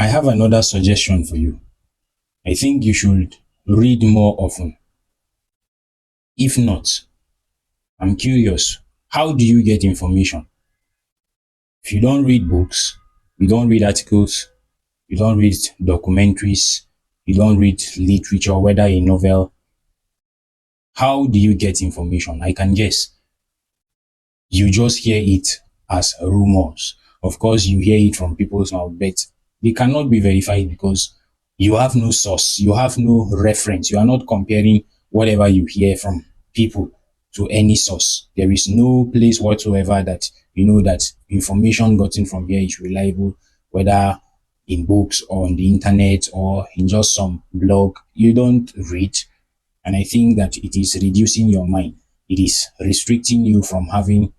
I have another suggestion for you. I think you should read more often. If not, I'm curious, how do you get information? If you don't read books, you don't read articles, you don't read documentaries, you don't read literature, whether a novel, how do you get information? I can guess. You just hear it as rumors. Of course, you hear it from people's mouth, but they cannot be verified because you have no source, you have no reference. You are not comparing whatever you hear from people to any source. There is no place whatsoever that you know that information gotten from here is reliable, whether in books or on the internet or in just some blog. You don't read, and I think that it is reducing your mind. It is restricting you from having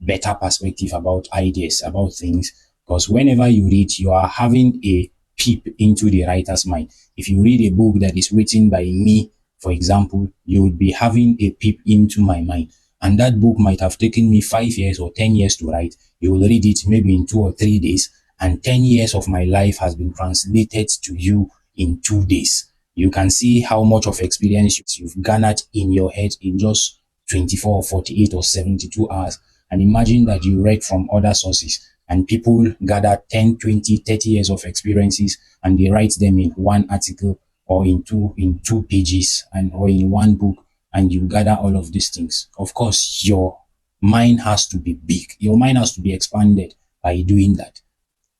better perspective about ideas, about things. Because whenever you read, you are having a peep into the writer's mind. If you read a book that is written by me, for example, you would be having a peep into my mind. And that book might have taken me 5 years or 10 years to write. You will read it maybe in 2 or 3 days, and 10 years of my life has been translated to you in 2 days. You can see how much of experience you've garnered in your head in just 24 or 48 or 72 hours. And imagine that you read from other sources and people gather 10, 20, 30 years of experiences and they write them in one article or in two pages or in one book, and you gather all of these things. Of course, your mind has to be big. Your mind has to be expanded by doing that.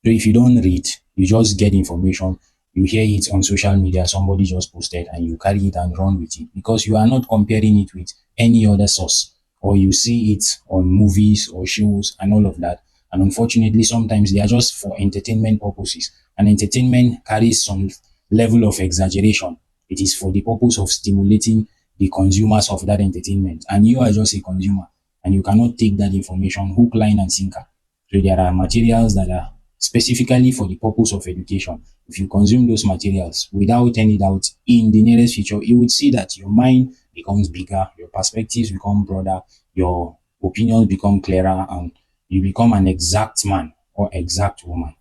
So if you don't read, you just get information, you hear it on social media, somebody just posted, and you carry it and run with it because you are not comparing it with any other source, or you see it on movies or shows and all of that. And unfortunately, sometimes they are just for entertainment purposes, and entertainment carries some level of exaggeration. It is for the purpose of stimulating the consumers of that entertainment, and you are just a consumer, and you cannot take that information hook, line, and sinker. So there are materials that are specifically for the purpose of education. If you consume those materials, without any doubt, in the nearest future, you would see that your mind becomes bigger, your perspectives become broader, your opinions become clearer, and you become an exact man or exact woman.